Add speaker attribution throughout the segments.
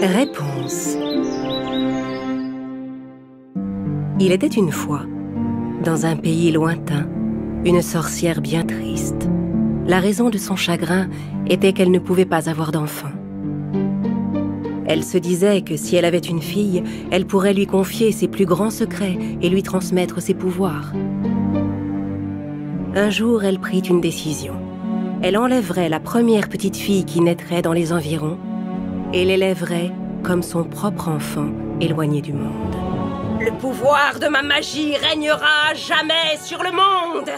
Speaker 1: Réponse. Il était une fois, dans un pays lointain, une sorcière bien triste. La raison de son chagrin était qu'elle ne pouvait pas avoir d'enfant. Elle se disait que si elle avait une fille, elle pourrait lui confier ses plus grands secrets et lui transmettre ses pouvoirs. Un jour, elle prit une décision. Elle enlèverait la première petite fille qui naîtrait dans les environs et l'élèverait comme son propre enfant éloigné du monde. Le pouvoir de ma magie régnera à jamais sur le monde!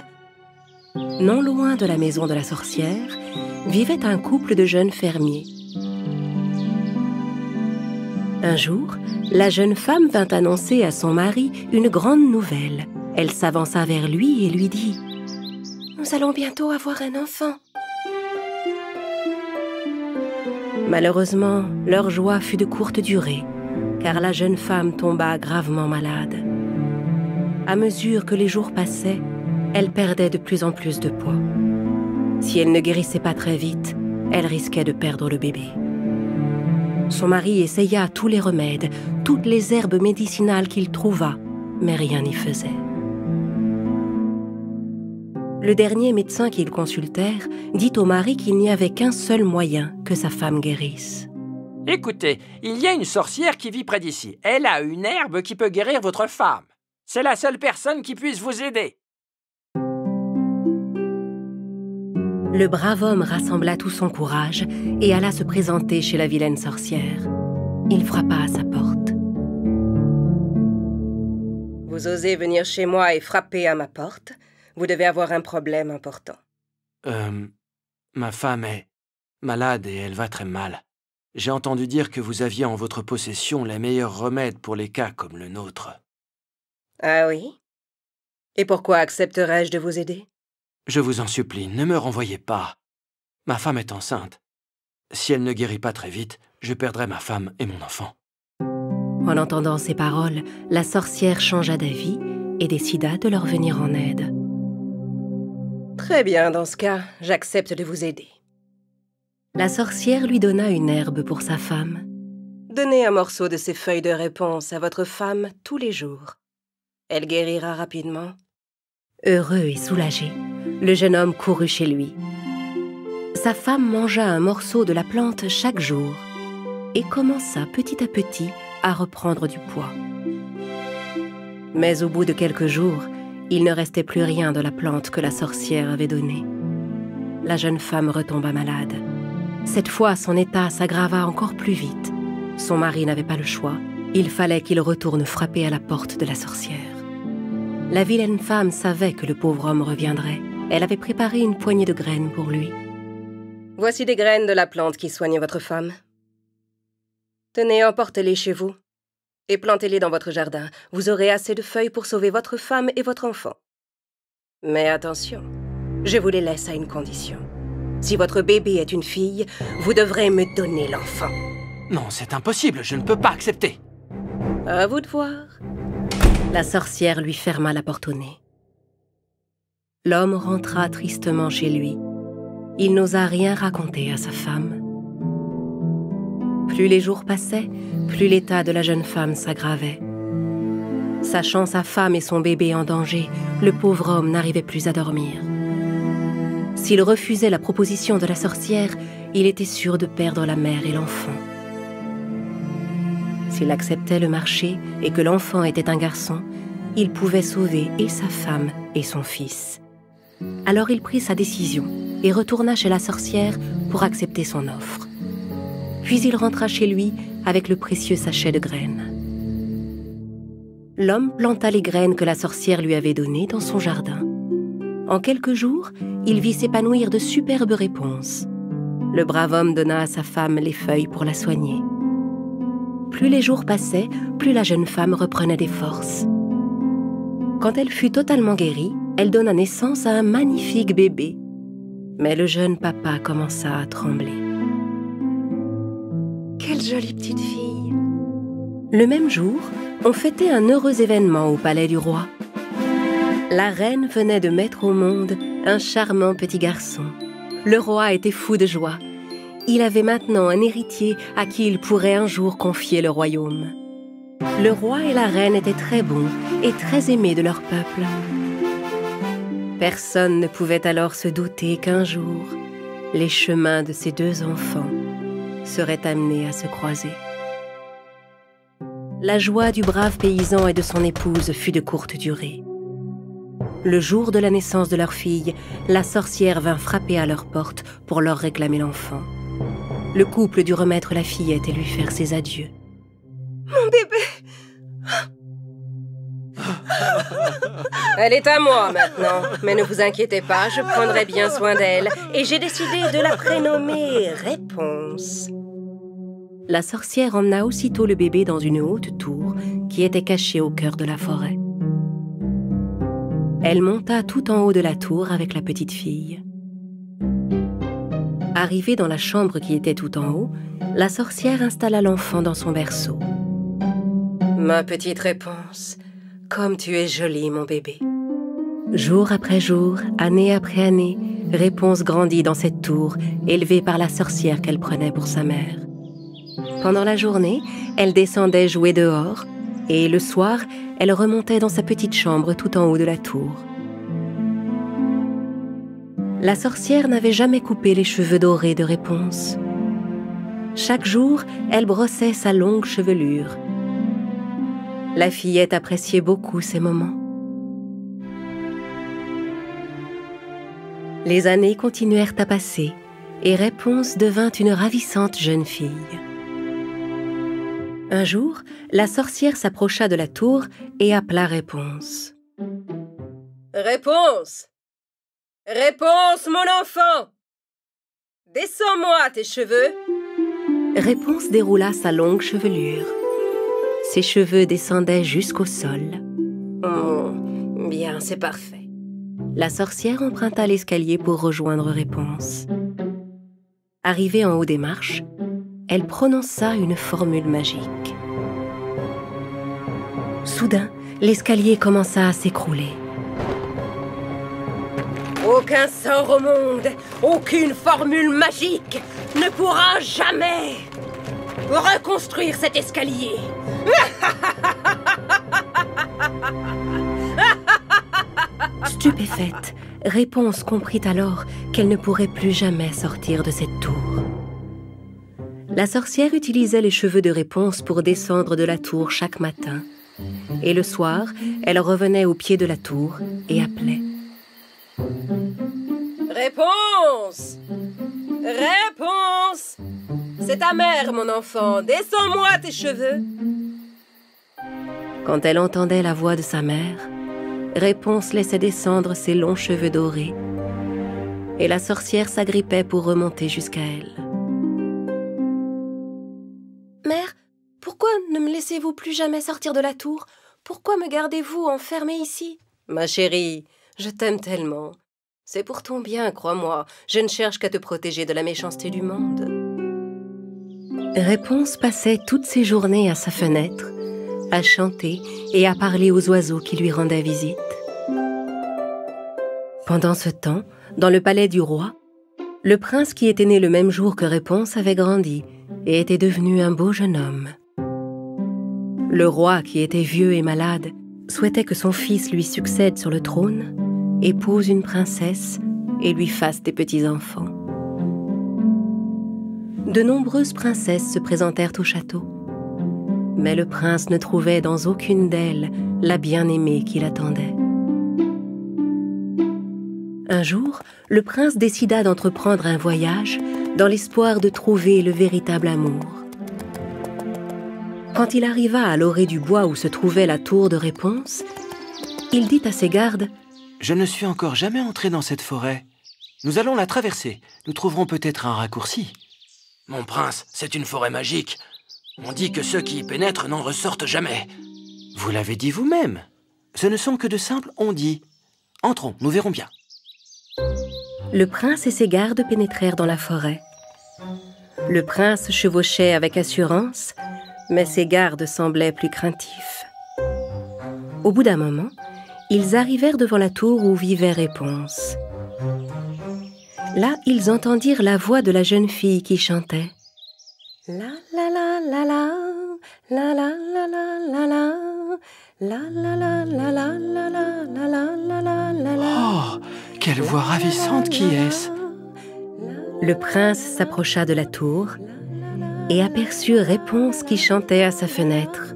Speaker 1: Non loin de la maison de la sorcière, vivait un couple de jeunes fermiers. Un jour, la jeune femme vint annoncer à son mari une grande nouvelle. Elle s'avança vers lui et lui dit « Nous allons bientôt avoir un enfant. » Malheureusement, leur joie fut de courte durée, car la jeune femme tomba gravement malade. À mesure que les jours passaient, elle perdait de plus en plus de poids. Si elle ne guérissait pas très vite, elle risquait de perdre le bébé. Son mari essaya tous les remèdes, toutes les herbes médicinales qu'il trouva, mais rien n'y faisait. Le dernier médecin qu'ils consultèrent dit au mari qu'il n'y avait qu'un seul moyen que sa femme guérisse.
Speaker 2: « Écoutez, il y a une sorcière qui vit près d'ici. Elle a une herbe qui peut guérir votre femme. C'est la seule personne qui puisse vous aider. »
Speaker 1: Le brave homme rassembla tout son courage et alla se présenter chez la vilaine sorcière. Il frappa à sa porte. « Vous osez venir chez moi et frapper à ma porte? Vous devez avoir un problème important. »
Speaker 3: Ma femme est malade et elle va très mal. J'ai entendu dire que vous aviez en votre possession les meilleurs remèdes pour les cas comme le nôtre.
Speaker 1: Ah oui? Et pourquoi accepterais-je de vous aider?
Speaker 3: Je vous en supplie, ne me renvoyez pas. Ma femme est enceinte. Si elle ne guérit pas très vite, je perdrai ma femme et mon enfant.
Speaker 1: En entendant ces paroles, la sorcière changea d'avis et décida de leur venir en aide. Très bien, dans ce cas, j'accepte de vous aider. La sorcière lui donna une herbe pour sa femme. Donnez un morceau de ces feuilles de réponse à votre femme tous les jours. Elle guérira rapidement. Heureux et soulagé, le jeune homme courut chez lui. Sa femme mangea un morceau de la plante chaque jour et commença petit à petit à reprendre du poids. Mais au bout de quelques jours, il ne restait plus rien de la plante que la sorcière avait donnée. La jeune femme retomba malade. Cette fois, son état s'aggrava encore plus vite. Son mari n'avait pas le choix. Il fallait qu'il retourne frapper à la porte de la sorcière. La vilaine femme savait que le pauvre homme reviendrait. Elle avait préparé une poignée de graines pour lui. « Voici des graines de la plante qui soigne votre femme. Tenez, emportez-les chez vous et plantez-les dans votre jardin. Vous aurez assez de feuilles pour sauver votre femme et votre enfant. Mais attention, je vous les laisse à une condition. Si votre bébé est une fille, vous devrez me donner l'enfant. »
Speaker 3: Non, c'est impossible, je ne peux pas accepter.
Speaker 1: À vous de voir. La sorcière lui ferma la porte au nez. L'homme rentra tristement chez lui. Il n'osa rien raconter à sa femme. Plus les jours passaient, plus l'état de la jeune femme s'aggravait. Sachant sa femme et son bébé en danger, le pauvre homme n'arrivait plus à dormir. S'il refusait la proposition de la sorcière, il était sûr de perdre la mère et l'enfant. S'il acceptait le marché et que l'enfant était un garçon, il pouvait sauver et sa femme et son fils. Alors il prit sa décision et retourna chez la sorcière pour accepter son offre. Puis il rentra chez lui avec le précieux sachet de graines. L'homme planta les graines que la sorcière lui avait données dans son jardin. En quelques jours, il vit s'épanouir de superbes réponses. Le brave homme donna à sa femme les feuilles pour la soigner. Plus les jours passaient, plus la jeune femme reprenait des forces. Quand elle fut totalement guérie, elle donna naissance à un magnifique bébé. Mais le jeune papa commença à trembler. Quelle jolie petite fille! Le même jour, on fêtait un heureux événement au palais du roi. La reine venait de mettre au monde un charmant petit garçon. Le roi était fou de joie. il avait maintenant un héritier à qui il pourrait un jour confier le royaume. Le roi et la reine étaient très bons et très aimés de leur peuple. Personne ne pouvait alors se douter qu'un jour, les chemins de ces deux enfants seraient amenés à se croiser. La joie du brave paysan et de son épouse fut de courte durée. Le jour de la naissance de leur fille, la sorcière vint frapper à leur porte pour leur réclamer l'enfant. Le couple dut remettre la fillette et lui faire ses adieux.
Speaker 4: Mon bébé!
Speaker 1: Elle est à moi maintenant, mais ne vous inquiétez pas, je prendrai bien soin d'elle. Et j'ai décidé de la prénommer Réponse. La sorcière emmena aussitôt le bébé dans une haute tour qui était cachée au cœur de la forêt. Elle monta tout en haut de la tour avec la petite fille. Arrivée dans la chambre qui était tout en haut, la sorcière installa l'enfant dans son berceau. « Ma petite Réponse, comme tu es jolie, mon bébé. » Jour après jour, année après année, Réponse grandit dans cette tour, élevée par la sorcière qu'elle prenait pour sa mère. Pendant la journée, elle descendait jouer dehors, et le soir, elle remontait dans sa petite chambre tout en haut de la tour. La sorcière n'avait jamais coupé les cheveux dorés de Réponse. Chaque jour, elle brossait sa longue chevelure. La fillette appréciait beaucoup ces moments. Les années continuèrent à passer, et Réponse devint une ravissante jeune fille. Un jour, la sorcière s'approcha de la tour et appela Réponse. « Réponse! Réponse, mon enfant! Descends-moi tes cheveux !» Réponse déroula sa longue chevelure. Ses cheveux descendaient jusqu'au sol. « Oh, bien, c'est parfait. » La sorcière emprunta l'escalier pour rejoindre Réponse. Arrivée en haut des marches, elle prononça une formule magique. Soudain, l'escalier commença à s'écrouler. Aucun sort au monde, aucune formule magique ne pourra jamais reconstruire cet escalier. Stupéfaite, Réponse comprit alors qu'elle ne pourrait plus jamais sortir de cette tour. La sorcière utilisait les cheveux de Réponse pour descendre de la tour chaque matin. Et le soir, elle revenait au pied de la tour et appelait. « Réponse! Réponse! C'est ta mère, mon enfant. Descends-moi tes cheveux. » Quand elle entendait la voix de sa mère, Réponse laissait descendre ses longs cheveux dorés. Et la sorcière s'agrippait pour remonter jusqu'à elle. « Mère, pourquoi ne me laissez-vous plus jamais sortir de la tour? Pourquoi me gardez-vous enfermée ici? »« Ma chérie, je t'aime tellement. C'est pour ton bien, crois-moi. Je ne cherche qu'à te protéger de la méchanceté du monde. » Réponse passait toutes ses journées à sa fenêtre, à chanter et à parler aux oiseaux qui lui rendaient visite. Pendant ce temps, dans le palais du roi, le prince qui était né le même jour que Réponse avait grandi et était devenu un beau jeune homme. Le roi, qui était vieux et malade, souhaitait que son fils lui succède sur le trône, épouse une princesse et lui fasse des petits-enfants. De nombreuses princesses se présentèrent au château, mais le prince ne trouvait dans aucune d'elles la bien-aimée qu'il attendait. Un jour, le prince décida d'entreprendre un voyage dans l'espoir de trouver le véritable amour. Quand il arriva à l'orée du bois où se trouvait la tour de Réponse, il dit à ses gardes
Speaker 3: « Je ne suis encore jamais entré dans cette forêt. Nous allons la traverser. Nous trouverons peut-être un raccourci. »
Speaker 2: « Mon prince, c'est une forêt magique. On dit que ceux qui y pénètrent n'en ressortent jamais. »
Speaker 3: « Vous l'avez dit vous-même. Ce ne sont que de simples on-dit. Entrons, nous verrons bien. »
Speaker 1: Le prince et ses gardes pénétrèrent dans la forêt. Le prince chevauchait avec assurance, mais ses gardes semblaient plus craintifs. Au bout d'un moment, ils arrivèrent devant la tour où vivait Réponse. Là, ils entendirent la voix de la jeune fille qui chantait. La la la la la, la la la la la la, la la la la la la la la la la la la.
Speaker 3: Oh, quelle voix ravissante, qui est-ce?
Speaker 1: Le prince s'approcha de la tour et aperçut Réponse qui chantait à sa fenêtre.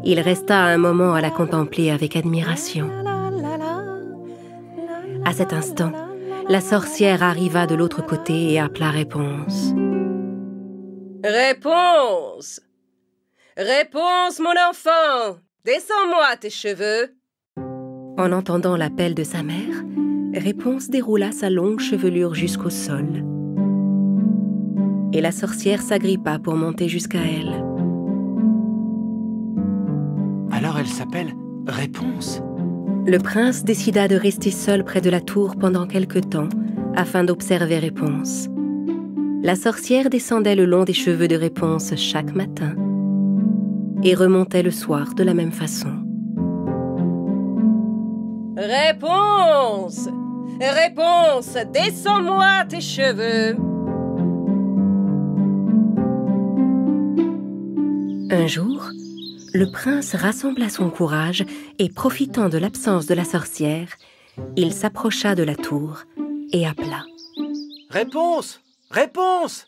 Speaker 1: Il resta un moment à la contempler avec admiration. À cet instant, la sorcière arriva de l'autre côté et appela Réponse.
Speaker 4: Réponse! Réponse, mon enfant! Descends-moi tes cheveux!
Speaker 1: En entendant l'appel de sa mère, Réponse déroula sa longue chevelure jusqu'au sol. Et la sorcière s'agrippa pour monter jusqu'à elle.
Speaker 3: Alors elle s'appelle Réponse?
Speaker 1: Le prince décida de rester seul près de la tour pendant quelque temps afin d'observer Réponse. La sorcière descendait le long des cheveux de Réponse chaque matin et remontait le soir de la même façon.
Speaker 4: Réponse! Réponse! Descends-moi tes cheveux!
Speaker 1: Un jour, le prince rassembla son courage et, profitant de l'absence de la sorcière, il s'approcha de la tour et appela.
Speaker 3: Réponse! Réponse!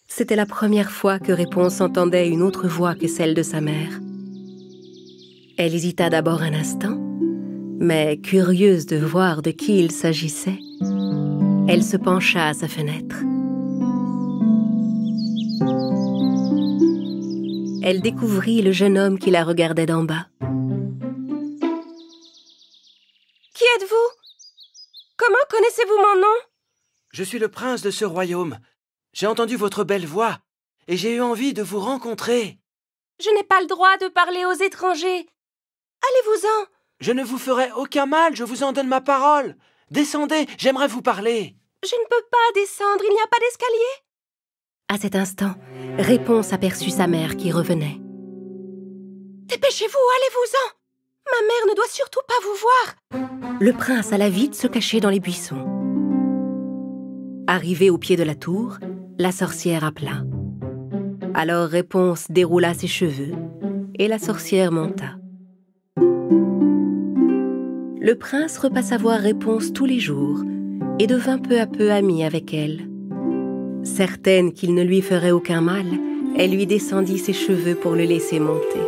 Speaker 1: C'était la première fois que Réponse entendait une autre voix que celle de sa mère. Elle hésita d'abord un instant, mais curieuse de voir de qui il s'agissait, elle se pencha à sa fenêtre. Elle découvrit le jeune homme qui la regardait d'en bas.
Speaker 4: Qui êtes-vous? Comment connaissez-vous mon nom?
Speaker 3: Je suis le prince de ce royaume. J'ai entendu votre belle voix et j'ai eu envie de vous rencontrer.
Speaker 4: Je n'ai pas le droit de parler aux étrangers. Allez-vous-en.
Speaker 3: Je ne vous ferai aucun mal, je vous en donne ma parole. Descendez, j'aimerais vous parler.
Speaker 4: Je ne peux pas descendre, il n'y a pas d'escalier.
Speaker 1: À cet instant, Réponse aperçut sa mère qui revenait.
Speaker 4: Dépêchez-vous, allez-vous-en. Ma mère ne doit surtout pas vous voir.
Speaker 1: Le prince alla vite se cacher dans les buissons. Arrivé au pied de la tour, la sorcière appela. Alors Réponse déroula ses cheveux et la sorcière monta. Le prince repassa voir Réponse tous les jours et devint peu à peu ami avec elle. Certaine qu'il ne lui ferait aucun mal, elle lui descendit ses cheveux pour le laisser monter.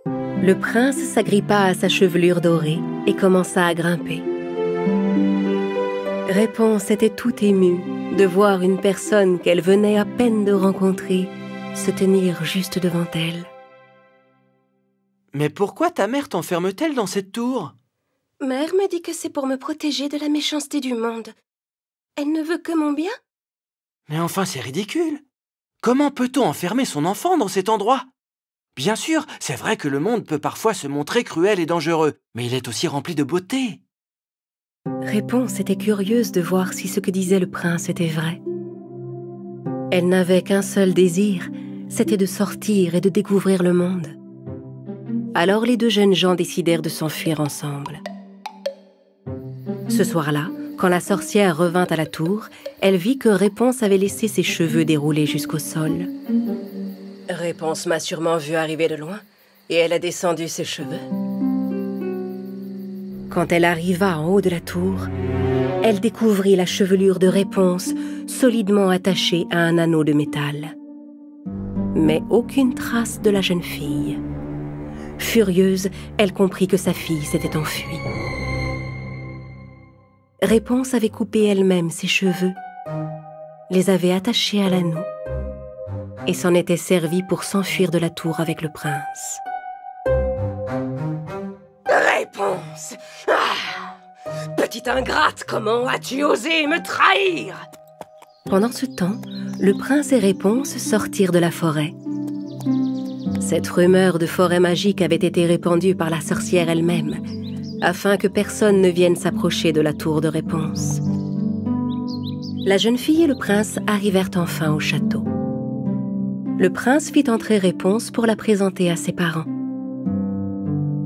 Speaker 1: Le prince s'agrippa à sa chevelure dorée et commença à grimper. Réponse était tout émue de voir une personne qu'elle venait à peine de rencontrer se tenir juste devant elle.
Speaker 3: Mais pourquoi ta mère t'enferme-t-elle dans cette tour?
Speaker 4: Mère me dit que c'est pour me protéger de la méchanceté du monde. Elle ne veut que mon bien.
Speaker 3: Mais enfin, c'est ridicule. Comment peut-on enfermer son enfant dans cet endroit? Bien sûr, c'est vrai que le monde peut parfois se montrer cruel et dangereux, mais il est aussi rempli de beauté.
Speaker 1: Réponse était curieuse de voir si ce que disait le prince était vrai. Elle n'avait qu'un seul désir, c'était de sortir et de découvrir le monde. Alors les deux jeunes gens décidèrent de s'enfuir ensemble. Ce soir-là, quand la sorcière revint à la tour, elle vit que Réponse avait laissé ses cheveux déroulés jusqu'au sol.
Speaker 4: Réponse m'a sûrement vu arriver de loin et elle a descendu ses cheveux.
Speaker 1: Quand elle arriva en haut de la tour, elle découvrit la chevelure de Réponse solidement attachée à un anneau de métal. Mais aucune trace de la jeune fille. Furieuse, elle comprit que sa fille s'était enfuie. Réponse avait coupé elle-même ses cheveux, les avait attachés à l'anneau et s'en était servie pour s'enfuir de la tour avec le prince.
Speaker 4: Réponse! Petite ingrate, comment as-tu osé me trahir?
Speaker 1: Pendant ce temps, le prince et Réponse sortirent de la forêt. Cette rumeur de forêt magique avait été répandue par la sorcière elle-même, afin que personne ne vienne s'approcher de la tour de Réponse. La jeune fille et le prince arrivèrent enfin au château. Le prince fit entrer Réponse pour la présenter à ses parents.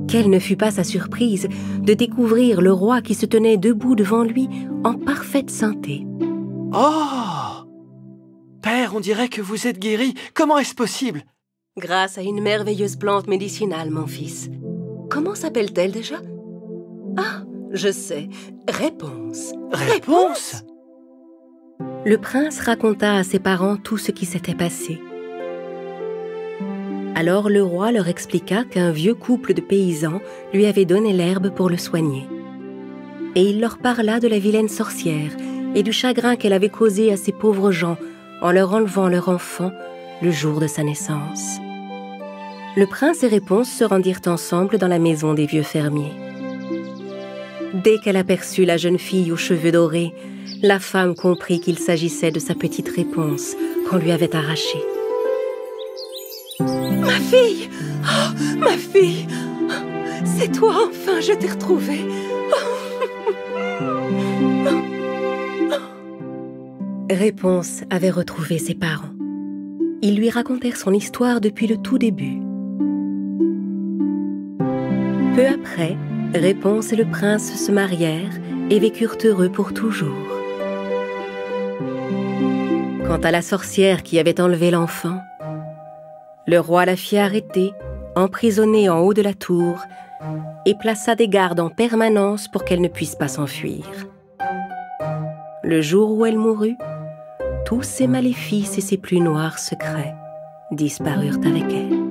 Speaker 1: Quelle ne fut pas sa surprise de découvrir le roi qui se tenait debout devant lui en parfaite santé.
Speaker 3: « Oh! Père, on dirait que vous êtes guéri. Comment est-ce possible? »
Speaker 1: Grâce à une merveilleuse plante médicinale, mon fils. Comment s'appelle-t-elle déjà? Ah, je sais. Réponse.
Speaker 3: Réponse?
Speaker 1: Le prince raconta à ses parents tout ce qui s'était passé. Alors le roi leur expliqua qu'un vieux couple de paysans lui avait donné l'herbe pour le soigner. Et il leur parla de la vilaine sorcière et du chagrin qu'elle avait causé à ces pauvres gens en leur enlevant leur enfant le jour de sa naissance. Le prince et Réponse se rendirent ensemble dans la maison des vieux fermiers. Dès qu'elle aperçut la jeune fille aux cheveux dorés, la femme comprit qu'il s'agissait de sa petite Réponse qu'on lui avait arrachée. « Ma fille! Oh, ma fille! C'est toi enfin, je t'ai retrouvée! » Réponse avait retrouvé ses parents. Ils lui racontèrent son histoire depuis le tout début. Peu après, Réponse et le prince se marièrent et vécurent heureux pour toujours. Quant à la sorcière qui avait enlevé l'enfant, le roi la fit arrêter, emprisonnée en haut de la tour, et plaça des gardes en permanence pour qu'elle ne puisse pas s'enfuir. Le jour où elle mourut, tous ses maléfices et ses plus noirs secrets disparurent avec elle.